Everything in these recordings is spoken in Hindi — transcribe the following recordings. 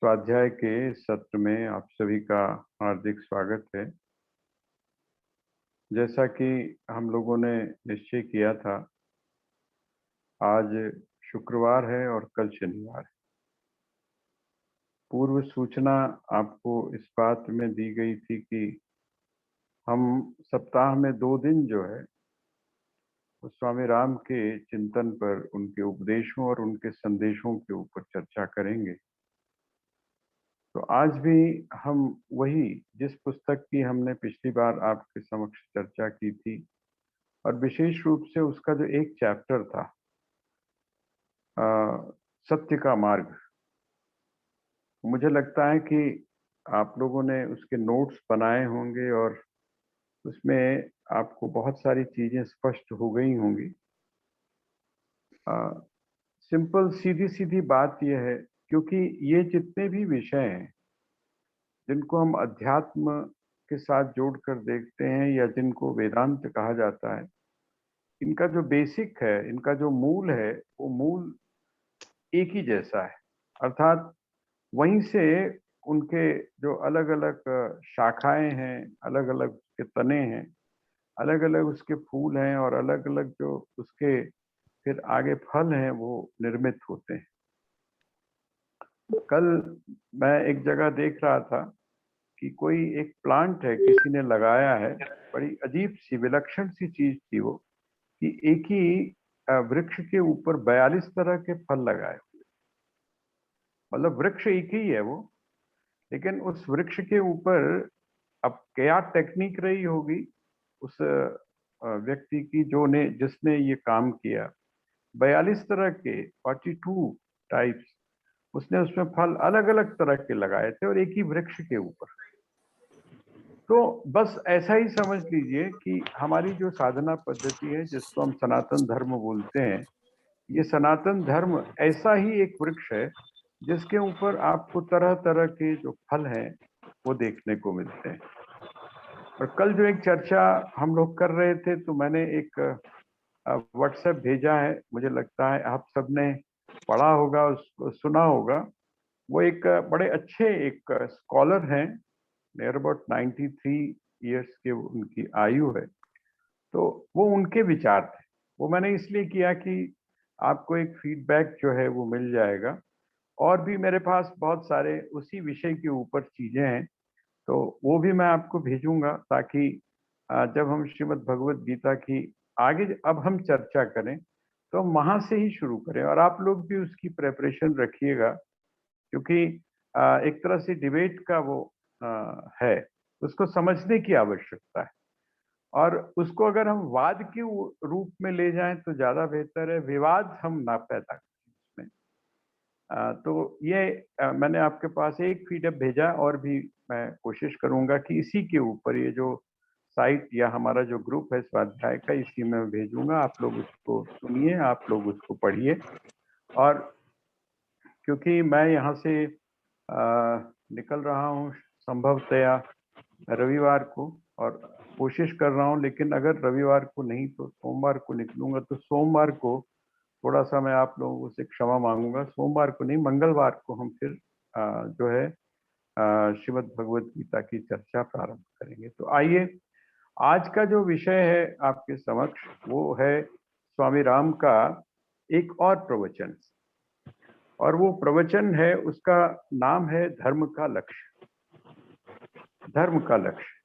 स्वाध्याय के सत्र में आप सभी का हार्दिक स्वागत है। जैसा कि हम लोगों ने निश्चय किया था, आज शुक्रवार है और कल शनिवार है। पूर्व सूचना आपको इस बात में दी गई थी कि हम सप्ताह में 2 दिन जो है वो स्वामी राम के चिंतन पर, उनके उपदेशों और उनके संदेशों के ऊपर चर्चा करेंगे। तो आज भी हम वही, जिस पुस्तक की हमने पिछली बार आपके समक्ष चर्चा की थी, और विशेष रूप से उसका जो एक चैप्टर था, सत्य का मार्ग, मुझे लगता है कि आप लोगों ने उसके नोट्स बनाए होंगे और उसमें आपको बहुत सारी चीजें स्पष्ट हो गई होंगी। सिंपल सीधी सीधी बात यह है, क्योंकि ये जितने भी विषय हैं जिनको हम अध्यात्म के साथ जोड़कर देखते हैं या जिनको वेदांत कहा जाता है, इनका जो बेसिक है, इनका जो मूल है, वो मूल एक ही जैसा है। अर्थात वहीं से उनके जो अलग अलग शाखाएं हैं, अलग अलग उसके तने हैं, अलग अलग उसके फूल हैं और अलग अलग जो उसके फिर आगे फल हैं, वो निर्मित होते हैं। कल मैं एक जगह देख रहा था कि कोई एक प्लांट है, किसी ने लगाया है। बड़ी अजीब सी, विलक्षण सी चीज थी वो, कि एक ही वृक्ष के ऊपर 42 तरह के फल लगाए। मतलब वृक्ष एक ही है वो, लेकिन उस वृक्ष के ऊपर अब क्या टेक्निक रही होगी उस व्यक्ति की, जिसने ये काम किया। 42 तरह के 42 टाइप्स उसने उसमें फल अलग अलग तरह के लगाए थे और एक ही वृक्ष के ऊपर। तो बस ऐसा ही समझ लीजिए कि हमारी जो साधना पद्धति है, जिसको हम सनातन धर्म बोलते हैं, ये सनातन धर्म ऐसा ही एक वृक्ष है जिसके ऊपर आपको तरह तरह के जो फल हैं वो देखने को मिलते हैं। और कल जो एक चर्चा हम लोग कर रहे थे, तो मैंने एक व्हाट्सएप भेजा है, मुझे लगता है आप सबने पढ़ा होगा, उसको सुना होगा। वो एक बड़े अच्छे एक स्कॉलर हैं, नियर अबाउट 93 ईयर्स के उनकी आयु है। तो वो उनके विचार थे। वो मैंने इसलिए किया कि आपको एक फीडबैक जो है वो मिल जाएगा। और भी मेरे पास बहुत सारे उसी विषय के ऊपर चीजें हैं, तो वो भी मैं आपको भेजूंगा, ताकि जब हम श्रीमद् भगवत गीता की आगे अब हम चर्चा करें, तो हम वहां से ही शुरू करें। और आप लोग भी उसकी प्रेपरेशन रखिएगा, क्योंकि एक तरह से डिबेट का वो है, उसको समझने की आवश्यकता है। और उसको अगर हम वाद के रूप में ले जाएं तो ज्यादा बेहतर है, विवाद हम ना पैदा करें उसमें। तो ये मैंने आपके पास एक पीडीएफ भेजा, और भी मैं कोशिश करूंगा कि इसी के ऊपर ये जो साइट या हमारा जो ग्रुप है स्वाध्याय का, इसी में मैं भेजूंगा। आप लोग उसको सुनिए, आप लोग उसको पढ़िए। और क्योंकि मैं यहाँ से निकल रहा हूँ संभवतया रविवार को, और कोशिश कर रहा हूँ, लेकिन अगर रविवार को नहीं तो सोमवार को निकलूंगा। तो सोमवार को थोड़ा सा मैं आप लोगों से क्षमा मांगूंगा। सोमवार को नहीं, मंगलवार को हम फिर जो है श्रीमद् भगवत गीता की चर्चा प्रारंभ करेंगे। तो आइए, आज का जो विषय है आपके समक्ष, वो है स्वामी राम का एक और प्रवचन। और वो प्रवचन है, उसका नाम है धर्म का लक्ष्य। धर्म का लक्ष्य।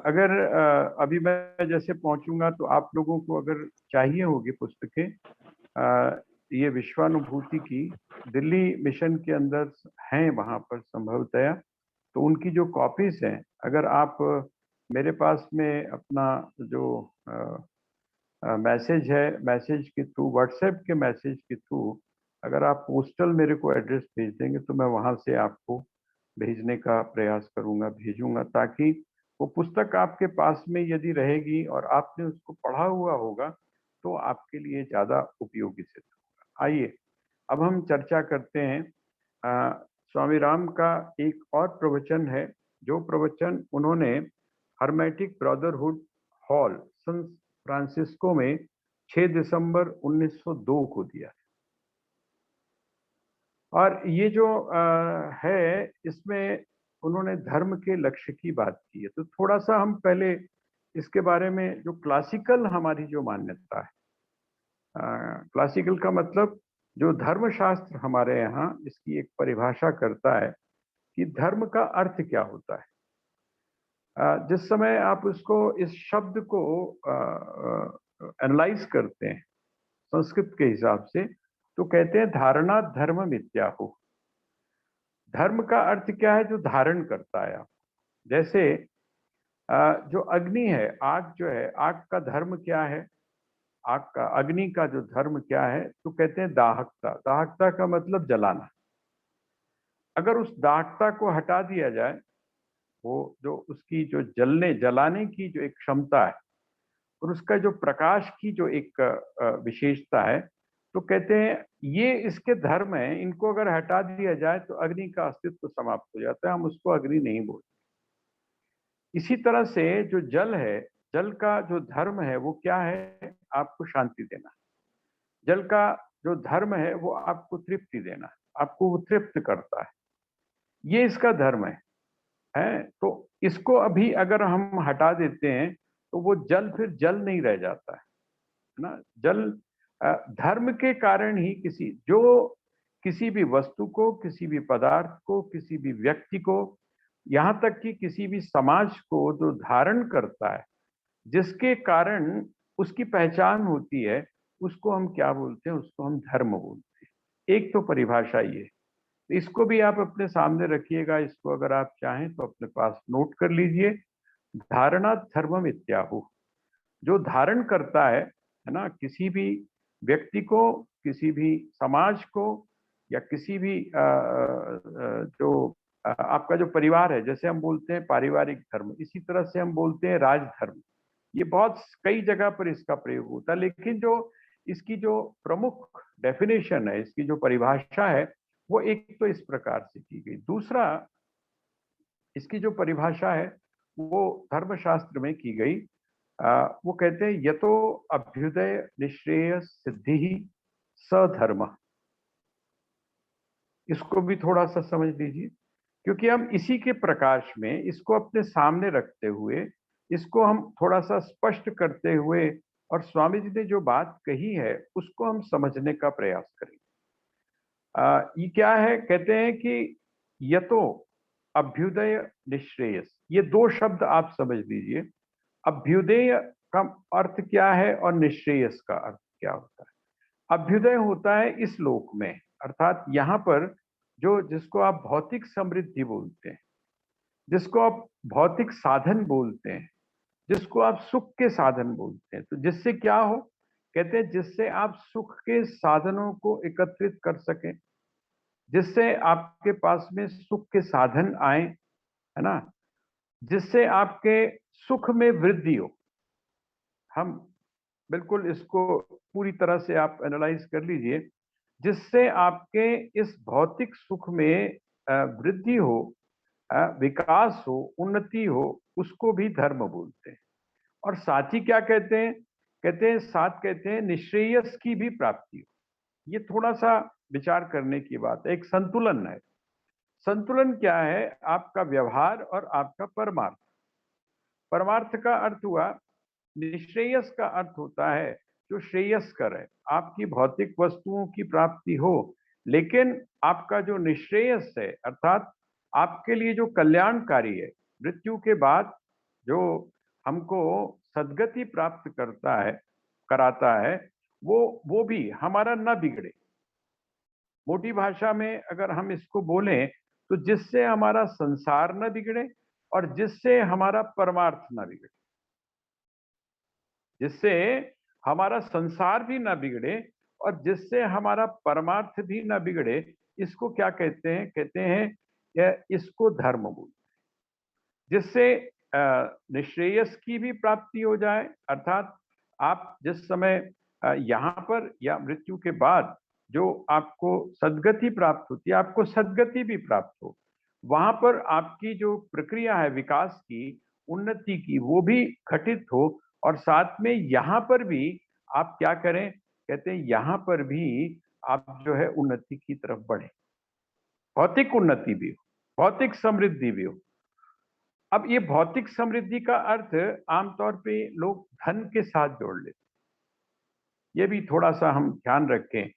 अगर अभी मैं जैसे पहुंचूंगा, तो आप लोगों को अगर चाहिए होगी पुस्तकें, ये विश्वानुभूति की दिल्ली मिशन के अंदर हैं वहां पर संभवतया, तो उनकी जो कॉपीज हैं, अगर आप मेरे पास में अपना जो मैसेज है, मैसेज के थ्रू, व्हाट्सएप के मैसेज के थ्रू, अगर आप पोस्टल मेरे को एड्रेस भेज देंगे, तो मैं वहां से आपको भेजने का प्रयास करूंगा, भेजूंगा, ताकि वो पुस्तक आपके पास में यदि रहेगी और आपने उसको पढ़ा हुआ होगा, तो आपके लिए ज्यादा उपयोगी सिद्ध होगा। आइए, अब हम चर्चा करते हैं। स्वामी राम का एक और प्रवचन है, जो प्रवचन उन्होंने हर्मेटिक ब्रदरहुड हॉल सन फ्रांसिस्को में 6 दिसंबर 1902 को दिया। और ये जो है, इसमें उन्होंने धर्म के लक्ष्य की बात की है। तो थोड़ा सा हम पहले इसके बारे में, जो क्लासिकल हमारी जो मान्यता है, क्लासिकल का मतलब जो धर्मशास्त्र हमारे यहाँ इसकी एक परिभाषा करता है कि धर्म का अर्थ क्या होता है। जिस समय आप उसको, इस शब्द को एनालाइज करते हैं संस्कृत के हिसाब से, तो कहते हैं धारणा धर्म मिथ्याहु। धर्म का अर्थ क्या है? जो धारण करता है आप। जैसे जो अग्नि है, आग जो है, आग का धर्म क्या है? आग का, अग्नि का जो धर्म क्या है? तो कहते हैं दाहकता। दाहकता का मतलब जलाना। अगर उस दाहकता को हटा दिया जाए, वो जो उसकी जो जलाने की जो एक क्षमता है, और उसका जो प्रकाश की जो एक विशेषता है, तो कहते हैं ये इसके धर्म है। इनको अगर हटा दिया जाए तो अग्नि का अस्तित्व समाप्त हो जाता है, हम उसको अग्नि नहीं बोलते। इसी तरह से जो जल है, जल का जो धर्म है वो क्या है? आपको शांति देना। जल का जो धर्म है वो आपको तृप्ति देना, आपको वो तृप्त करता है, ये इसका धर्म है। तो इसको अभी अगर हम हटा देते हैं तो वो जल फिर जल नहीं रह जाता है ना। जल धर्म के कारण ही किसी भी वस्तु को, किसी भी पदार्थ को, किसी भी व्यक्ति को, यहाँ तक कि किसी भी समाज को जो धारण करता है, जिसके कारण उसकी पहचान होती है, उसको हम क्या बोलते हैं? उसको हम धर्म बोलते हैं। एक तो परिभाषा ये, इसको भी आप अपने सामने रखिएगा। इसको अगर आप चाहें तो अपने पास नोट कर लीजिए। धारणा धर्मम इत्याहु। जो धारण करता है ना, किसी भी व्यक्ति को, किसी भी समाज को, या किसी भी जो आपका जो परिवार है, जैसे हम बोलते हैं पारिवारिक धर्म, इसी तरह से हम बोलते हैं राजधर्म। ये बहुत कई जगह पर इसका प्रयोग होता है, लेकिन जो इसकी जो प्रमुख डेफिनेशन है, इसकी जो परिभाषा है, वो एक तो इस प्रकार से की गई। दूसरा, इसकी जो परिभाषा है वो धर्मशास्त्र में की गई। वो कहते हैं यतो अभ्युदय निश्रेय सिद्धि ही सधर्म। इसको भी थोड़ा सा समझ लीजिए, क्योंकि हम इसी के प्रकाश में, इसको अपने सामने रखते हुए, इसको हम थोड़ा सा स्पष्ट करते हुए, और स्वामी जी ने जो बात कही है उसको हम समझने का प्रयास करें। ये क्या है? कहते हैं कि यतो अभ्युदय निश्रेयस, ये दो शब्द आप समझ लीजिए। अभ्युदय का अर्थ क्या है और निश्रेयस का अर्थ क्या होता है? अभ्युदय होता है इस लोक में, अर्थात यहाँ पर जो, जिसको आप भौतिक समृद्धि बोलते हैं, जिसको आप भौतिक साधन बोलते हैं, जिसको आप सुख के साधन बोलते हैं, तो जिससे क्या हो? कहते हैं जिससे आप सुख के साधनों को एकत्रित कर सकें, जिससे आपके पास में सुख के साधन आए, है ना, जिससे आपके सुख में वृद्धि हो। हम बिल्कुल इसको पूरी तरह से आप एनालाइज कर लीजिए, जिससे आपके इस भौतिक सुख में वृद्धि हो, विकास हो, उन्नति हो, उसको भी धर्म बोलते हैं। और साथ ही क्या कहते हैं? कहते हैं, साथ कहते हैं निश्रेयस की भी प्राप्ति हो। ये थोड़ा सा विचार करने की बात है, एक संतुलन है। संतुलन क्या है? आपका व्यवहार और आपका परमार्थ। परमार्थ का अर्थ हुआ, निश्रेयस का अर्थ होता है जो श्रेयस्कर है, आपकी भौतिक वस्तुओं की प्राप्ति हो, लेकिन आपका जो निश्रेयस है, अर्थात आपके लिए जो कल्याणकारी है, मृत्यु के बाद जो हमको सद्गति प्राप्त करता है, कराता है, वो भी हमारा न बिगड़े। मोटी भाषा में अगर हम इसको बोलें, तो जिससे हमारा संसार न बिगड़े और जिससे हमारा परमार्थ न बिगड़े, जिससे हमारा संसार भी ना बिगड़े और जिससे हमारा परमार्थ भी ना बिगड़े, इसको क्या कहते हैं? कहते हैं इसको धर्म बोलते हैं। जिससे निश्रेयस की भी प्राप्ति हो जाए, अर्थात आप जिस समय यहाँ पर या मृत्यु के बाद जो आपको सद्गति प्राप्त होती है, आपको सद्गति भी प्राप्त हो, वहां पर आपकी जो प्रक्रिया है विकास की, उन्नति की, वो भी घटित हो, और साथ में यहाँ पर भी आप क्या करें? कहते हैं यहाँ पर भी आप जो है उन्नति की तरफ बढ़े। भौतिक उन्नति भी हो, भौतिक समृद्धि भी हो। अब ये भौतिक समृद्धि का अर्थ आमतौर पे लोग धन के साथ जोड़ लेते हैं। ये भी थोड़ा सा हम ध्यान रखें।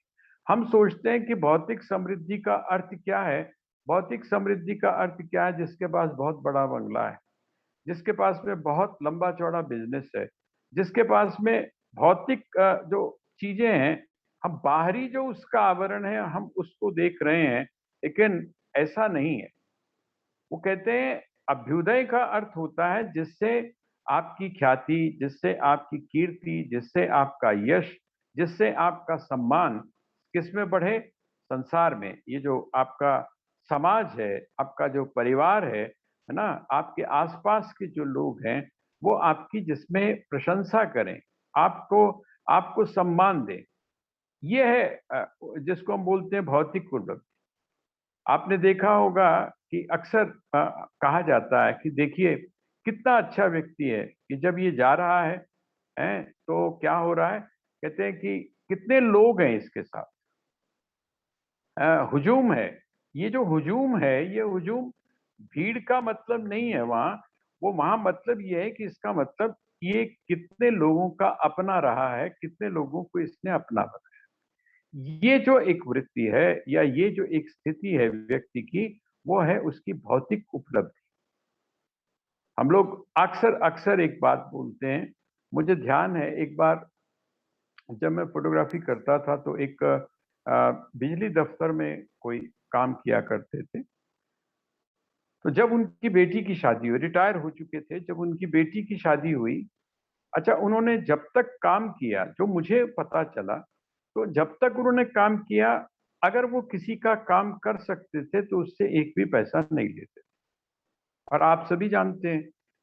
हम सोचते हैं कि भौतिक समृद्धि का अर्थ क्या है? भौतिक समृद्धि का अर्थ क्या है? जिसके पास बहुत बड़ा बंगला है, जिसके पास में बहुत लंबा चौड़ा बिजनेस है, जिसके पास में भौतिक जो चीजें हैं, हम बाहरी जो उसका आवरण है हम उसको देख रहे हैं, लेकिन ऐसा नहीं है। वो कहते हैं अभ्युदय का अर्थ होता है जिससे आपकी ख्याति, जिससे आपकी कीर्ति, जिससे आपका यश, जिससे आपका सम्मान किस में बढ़े? संसार में। ये जो आपका समाज है, आपका जो परिवार है ना, आपके आसपास के जो लोग हैं, वो आपकी जिसमें प्रशंसा करें, आपको आपको सम्मान दें। ये है जिसको हम बोलते हैं भौतिक उपलब्धि। आपने देखा होगा कि अक्सर कहा जाता है कि देखिए कितना अच्छा व्यक्ति है कि जब ये जा रहा है तो क्या हो रहा है? कहते हैं कि कितने लोग हैं इसके साथ, हुजूम है। ये जो हुजूम है, ये हुजूम भीड़ का मतलब नहीं है वहां। वो वहां मतलब ये है कि इसका मतलब ये कितने लोगों का अपना रहा है, कितने लोगों को इसने अपना बनाया। ये जो एक वृत्ति है या ये जो एक स्थिति है व्यक्ति की, वो है उसकी भौतिक उपलब्धि। हम लोग अक्सर अक्सर एक बात बोलते हैं। मुझे ध्यान है एक बार जब मैं फोटोग्राफी करता था तो एक बिजली दफ्तर में कोई काम किया करते थे। तो जब उनकी बेटी की शादी हुई, रिटायर हो चुके थे, जब उनकी बेटी की शादी हुई, अच्छा उन्होंने जब तक काम किया, जो मुझे पता चला, तो जब तक उन्होंने काम किया, अगर वो किसी का काम कर सकते थे तो उससे एक भी पैसा नहीं लेते। और आप सभी जानते हैं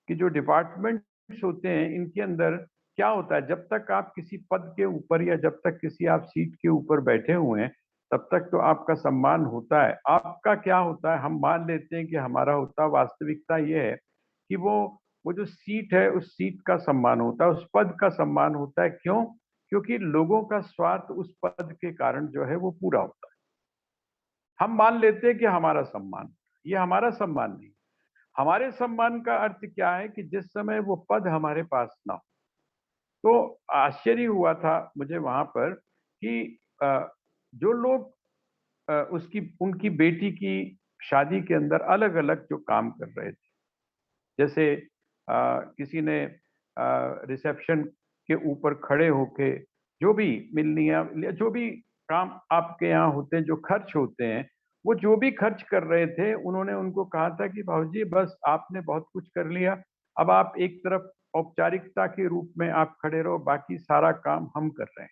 कि जो डिपार्टमेंट्स होते हैं इनके अंदर क्या होता है, जब तक आप किसी पद के ऊपर या जब तक किसी आप सीट के ऊपर बैठे हुए हैं, तब तक तो आपका सम्मान होता है। आपका क्या होता है, हम मान लेते हैं कि हमारा होता है। वास्तविकता ये है कि वो जो सीट है उस सीट का सम्मान होता है, उस पद का सम्मान होता है। क्यों? क्योंकि लोगों का स्वार्थ उस पद के कारण जो है वो पूरा होता है। हम मान लेते हैं कि हमारा सम्मान, ये हमारा सम्मान नहीं। हमारे सम्मान का अर्थ क्या है कि जिस समय वो पद हमारे पास ना हो। तो आश्चर्य हुआ था मुझे वहां पर कि जो लोग उसकी उनकी बेटी की शादी के अंदर अलग अलग जो काम कर रहे थे, जैसे किसी ने रिसेप्शन के ऊपर खड़े होके जो भी मिलनियाँ, जो भी काम आपके यहाँ होते हैं, जो खर्च होते हैं, वो जो भी खर्च कर रहे थे, उन्होंने उनको कहा था कि भाऊजी बस आपने बहुत कुछ कर लिया, अब आप एक तरफ औपचारिकता के रूप में आप खड़े रहो, बाकी सारा काम हम कर रहे हैं।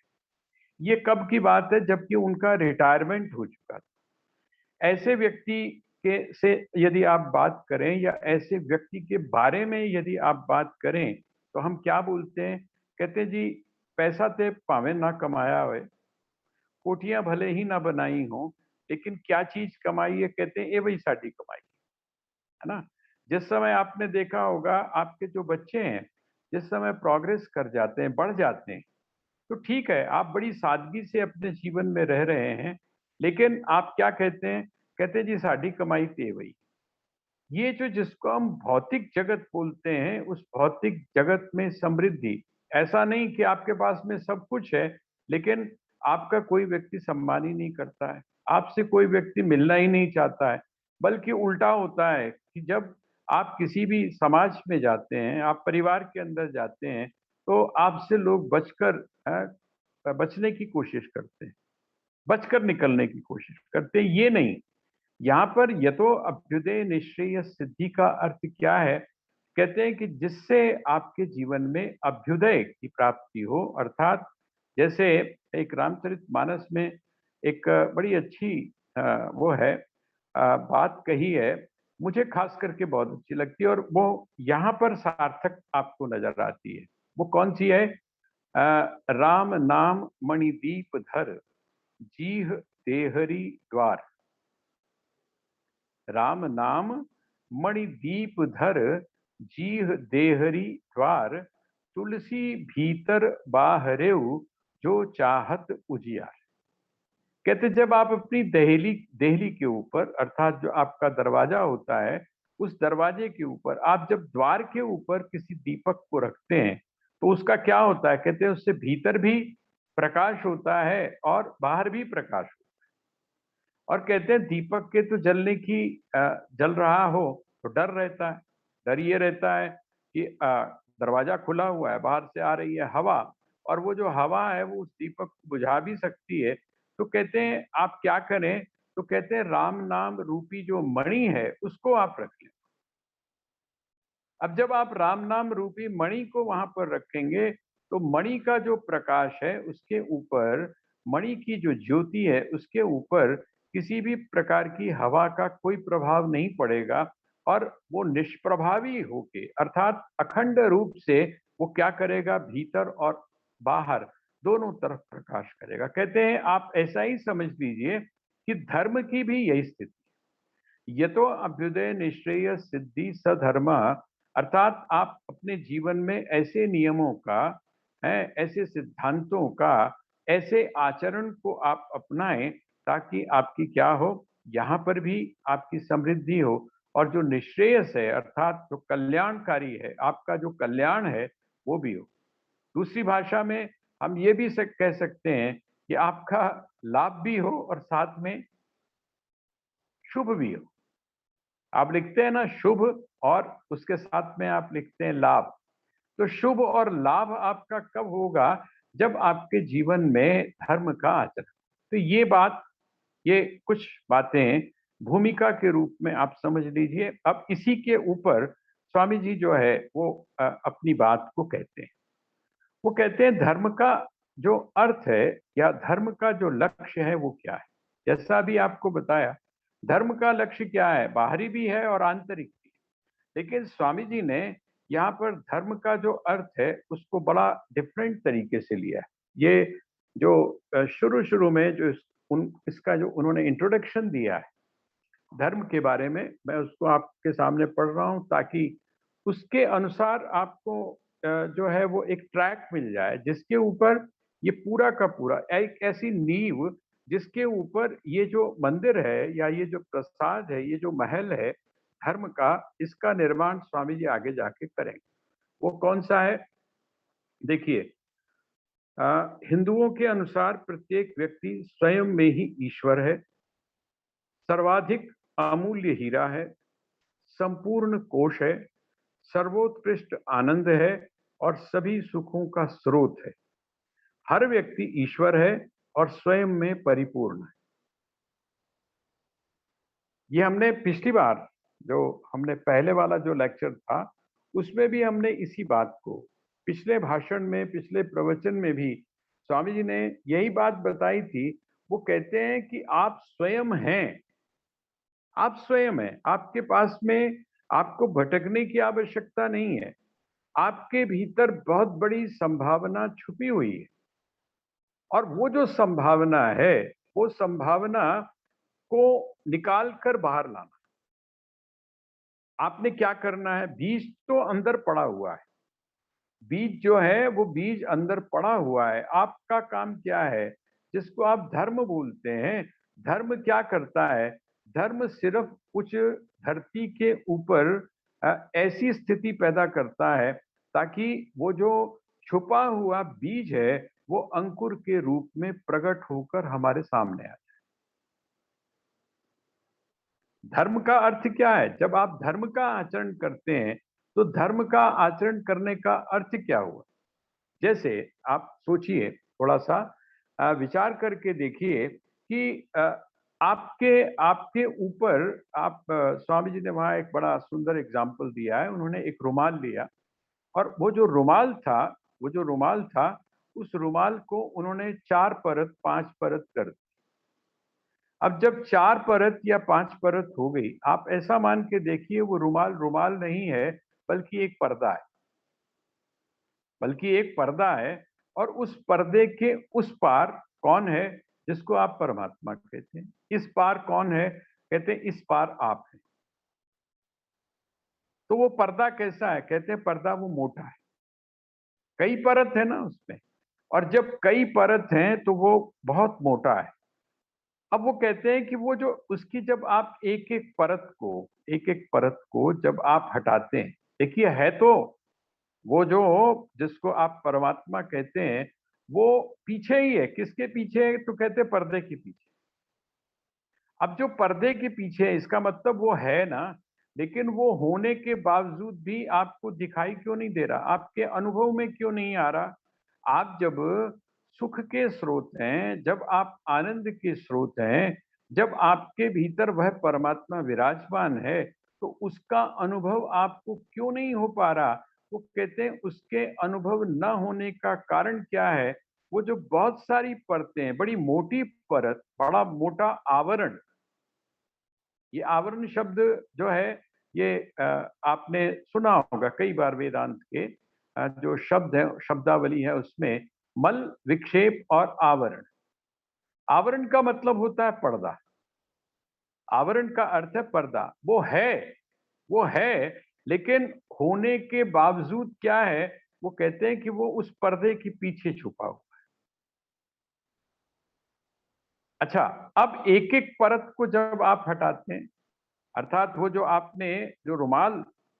ये कब की बात है? जबकि उनका रिटायरमेंट हो चुका था। ऐसे व्यक्ति के से यदि आप बात करें या ऐसे व्यक्ति के बारे में यदि आप बात करें, तो हम क्या बोलते हैं? कहते हैं जी पैसा ते भावें ना कमाया होए, कोठियां भले ही ना बनाई हो, लेकिन क्या चीज कमाई है? कहते हैं ये वही साडी कमाई है ना। जिस समय आपने देखा होगा आपके जो बच्चे हैं, जिस समय प्रोग्रेस कर जाते हैं, बढ़ जाते हैं, तो ठीक है, आप बड़ी सादगी से अपने जीवन में रह रहे हैं, लेकिन आप क्या कहते हैं? कहते हैं जी साडी कमाई ते वही। ये जो जिसको हम भौतिक जगत बोलते हैं, उस भौतिक जगत में समृद्धि, ऐसा नहीं कि आपके पास में सब कुछ है, लेकिन आपका कोई व्यक्ति सम्मान ही नहीं करता है, आपसे कोई व्यक्ति मिलना ही नहीं चाहता है। बल्कि उल्टा होता है कि जब आप किसी भी समाज में जाते हैं, आप परिवार के अंदर जाते हैं, तो आपसे लोग बचने की कोशिश करते हैं, बचकर निकलने की कोशिश करते हैं। ये नहीं, यहाँ पर यतो अभ्युदय निश्रेय सिद्धि का अर्थ क्या है? कहते हैं कि जिससे आपके जीवन में अभ्युदय की प्राप्ति हो, अर्थात जैसे एक रामचरितमानस में एक बड़ी अच्छी वो है बात कही है, मुझे खास करके बहुत अच्छी लगती है और वो यहाँ पर सार्थक आपको नजर आती है। वो कौन सी है? राम नाम मणिदीप धर, जीह देहरी द्वार। राम नाम मणिदीप धर, जीह देहरी द्वार, तुलसी भीतर बाहरेऊ, जो चाहत उजियार। कहते जब आप अपनी देहली देहली के ऊपर, अर्थात जो आपका दरवाजा होता है, उस दरवाजे के ऊपर आप जब द्वार के ऊपर किसी दीपक को रखते हैं तो उसका क्या होता है, कहते हैं उससे भीतर भी प्रकाश होता है और बाहर भी प्रकाश होता है। और कहते हैं दीपक के तो जलने की जल रहा हो तो डर रहता है। डर ये रहता है कि दरवाजा खुला हुआ है, बाहर से आ रही है हवा, और वो जो हवा है वो उस दीपक को बुझा भी सकती है। तो कहते हैं आप क्या करें, तो कहते हैं राम नाम रूपी जो मणि है उसको आप रख लें। अब जब आप राम नाम रूपी मणि को वहां पर रखेंगे तो मणि का जो प्रकाश है उसके ऊपर, मणि की जो ज्योति है उसके ऊपर किसी भी प्रकार की हवा का कोई प्रभाव नहीं पड़ेगा, और वो निष्प्रभावी होके, अर्थात अखंड रूप से वो क्या करेगा, भीतर और बाहर दोनों तरफ प्रकाश करेगा। कहते हैं आप ऐसा ही समझ लीजिए कि धर्म की भी यही स्थिति, ये तो अभ्युदय निश्रेय सिद्धि सधर्म, अर्थात आप अपने जीवन में ऐसे नियमों का है, ऐसे सिद्धांतों का, ऐसे आचरण को आप अपनाएं ताकि आपकी क्या हो, यहाँ पर भी आपकी समृद्धि हो, और जो निश्रेयस है अर्थात जो कल्याणकारी है, आपका जो कल्याण है वो भी हो। दूसरी भाषा में हम ये भी कह सकते हैं कि आपका लाभ भी हो और साथ में शुभ भी हो। आप लिखते हैं ना शुभ, और उसके साथ में आप लिखते हैं लाभ। तो शुभ और लाभ आपका कब होगा, जब आपके जीवन में धर्म का आचरण। तो ये बात, ये कुछ बातें भूमिका के रूप में आप समझ लीजिए। अब इसी के ऊपर स्वामी जी जो है वो अपनी बात को कहते हैं। वो कहते हैं धर्म का जो अर्थ है या धर्म का जो लक्ष्य है वो क्या है। जैसा भी आपको बताया, धर्म का लक्ष्य क्या है, बाहरी भी है और आंतरिक भी है। लेकिन स्वामी जी ने यहाँ पर धर्म का जो अर्थ है उसको बड़ा डिफरेंट तरीके से लिया है। ये जो शुरू शुरू में जो इसका जो उन्होंने इंट्रोडक्शन दिया है धर्म के बारे में, मैं उसको आपके सामने पढ़ रहा हूँ ताकि उसके अनुसार आपको जो है वो एक ट्रैक मिल जाए जिसके ऊपर ये पूरा का पूरा एक ऐसी नींव जिसके ऊपर ये जो मंदिर है या ये जो प्रसाद है, ये जो महल है धर्म का, इसका निर्माण स्वामी जी आगे जाके करेंगे। वो कौन सा है, देखिए, हिंदुओं के अनुसार प्रत्येक व्यक्ति स्वयं में ही ईश्वर है, सर्वाधिक अमूल्य हीरा है, संपूर्ण कोश है, सर्वोत्कृष्ट आनंद है और सभी सुखों का स्रोत है। हर व्यक्ति ईश्वर है और स्वयं में परिपूर्ण है। ये हमने पिछली बार जो हमने पहले वाला जो लेक्चर था उसमें भी हमने इसी बात को, पिछले भाषण में, पिछले प्रवचन में भी स्वामी जी ने यही बात बताई थी। वो कहते हैं कि आप स्वयं हैं, आप स्वयं हैं, आपके पास में आपको भटकने की आवश्यकता नहीं है। आपके भीतर बहुत बड़ी संभावना छुपी हुई है, और वो जो संभावना है वो संभावना को निकाल कर बाहर लाना। आपने क्या करना है, बीज तो अंदर पड़ा हुआ है, बीज जो है वो बीज अंदर पड़ा हुआ है। आपका काम क्या है, जिसको आप धर्म बोलते हैं, धर्म क्या करता है, धर्म सिर्फ कुछ धरती के ऊपर ऐसी स्थिति पैदा करता है ताकि वो जो छुपा हुआ बीज है वो अंकुर के रूप में प्रकट होकर हमारे सामने आए। धर्म का अर्थ क्या है, जब आप धर्म का आचरण करते हैं तो धर्म का आचरण करने का अर्थ क्या हुआ। जैसे आप सोचिए, थोड़ा सा विचार करके देखिए कि आपके आपके ऊपर आप स्वामी जी ने वहाँ एक बड़ा सुंदर एग्जाम्पल दिया है। उन्होंने एक रुमाल लिया, और वो जो रुमाल था, वो जो रुमाल था उस रुमाल को उन्होंने 4 परत 5 परत कर दी। अब जब 4 परत या 5 परत हो गई, आप ऐसा मान के देखिए वो रुमाल रुमाल नहीं है बल्कि एक पर्दा है, बल्कि एक पर्दा है। और उस पर्दे के उस पार कौन है, जिसको आप परमात्मा कहते हैं। इस पार कौन है, कहते हैं इस पार आप हैं। तो वो पर्दा कैसा है, कहते हैं पर्दा वो मोटा है, कई परत है ना उसमें, और जब कई परत हैं तो वो बहुत मोटा है। अब वो कहते हैं कि वो जो उसकी जब आप एक एक परत को जब आप हटाते हैं, देखिए है तो वो जो जिसको आप परमात्मा कहते हैं वो पीछे ही है। किसके पीछे है? तो कहते हैं पर्दे के पीछे। अब जो पर्दे के पीछे है इसका मतलब वो है ना, लेकिन वो होने के बावजूद भी आपको दिखाई क्यों नहीं दे रहा? आपके अनुभव में क्यों नहीं आ रहा? आप जब सुख के स्रोत हैं, जब आप आनंद के स्रोत हैं, जब आपके भीतर वह परमात्मा विराजमान है, तो उसका अनुभव आपको क्यों नहीं हो पा रहा? वो कहते हैं उसके अनुभव न होने का कारण क्या है? वो जो बहुत सारी परतें हैं, बड़ी मोटी परत, बड़ा मोटा आवरण, ये आवरण शब्द जो है ये आपने सुना होगा कई बार वेदांत के जो शब्द है, शब्दावली है, उसमें मल, विक्षेप और आवरण। आवरण का मतलब होता है पर्दा। आवरण का अर्थ है पर्दा। वो है, लेकिन होने के बावजूद क्या है, वो कहते हैं कि वो उस पर्दे के पीछे छुपा हुआ। अच्छा, अब एक एक परत को जब आप हटाते हैं, अर्थात वो जो आपने जो रुमाल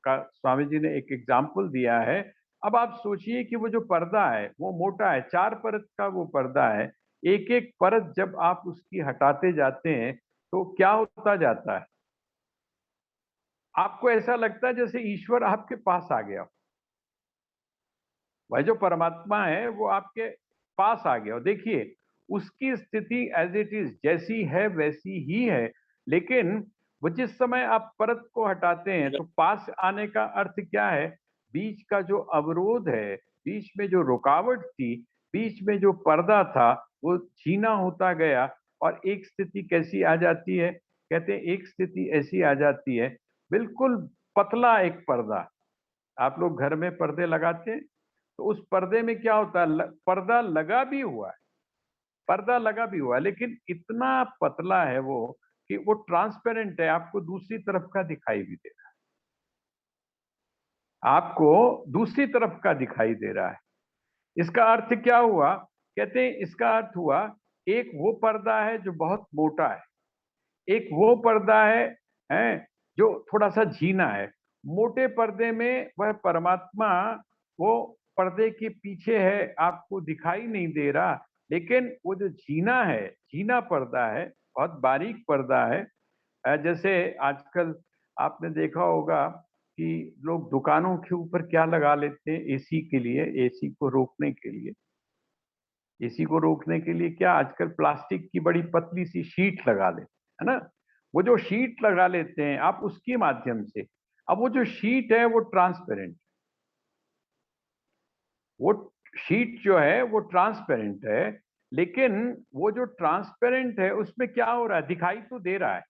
का स्वामी जी ने एक एग्जाम्पल दिया है, अब आप सोचिए कि वो जो पर्दा है वो मोटा है, 4 परत का वो पर्दा है। एक एक परत जब आप उसकी हटाते जाते हैं तो क्या होता जाता है? आपको ऐसा लगता है जैसे ईश्वर आपके पास आ गया। वह जो परमात्मा है वो आपके पास आ गया। और देखिए उसकी स्थिति एज इट इज जैसी है वैसी ही है, लेकिन वो जिस समय आप परत को हटाते हैं तो पास आने का अर्थ क्या है? बीच का जो अवरोध है, बीच में जो रुकावट थी, बीच में जो पर्दा था, वो छीना होता गया और एक स्थिति कैसी आ जाती है? कहते हैं एक स्थिति ऐसी आ जाती है, बिल्कुल पतला एक पर्दा। आप लोग घर में पर्दे लगाते हैं तो उस पर्दे में क्या होता है? पर्दा लगा भी हुआ है, पर्दा लगा भी हुआ है, लेकिन इतना पतला है वो कि वो ट्रांसपेरेंट है, आपको दूसरी तरफ का दिखाई भी दे रहा है, आपको दूसरी तरफ का दिखाई दे रहा है। इसका अर्थ क्या हुआ? कहते हैं इसका अर्थ हुआ एक वो पर्दा है जो बहुत मोटा है, एक वो पर्दा है जो थोड़ा सा झीना है। मोटे पर्दे में वह परमात्मा वो पर्दे के पीछे है, आपको दिखाई नहीं दे रहा, लेकिन वो जो झीना है, झीना पर्दा है, बहुत बारीक पर्दा है। जैसे आजकल आपने देखा होगा कि लोग दुकानों के ऊपर क्या लगा लेते हैं एसी के लिए, एसी को रोकने के लिए। एसी को रोकने के लिए क्या आजकल प्लास्टिक की बड़ी पतली सी शीट लगा लेते हैं, है ना? वो जो शीट लगा लेते हैं आप उसके माध्यम से, अब वो जो शीट है वो ट्रांसपेरेंट, वो शीट जो है वो ट्रांसपेरेंट है, लेकिन वो जो ट्रांसपेरेंट है उसमें क्या हो रहा है? दिखाई तो दे रहा है,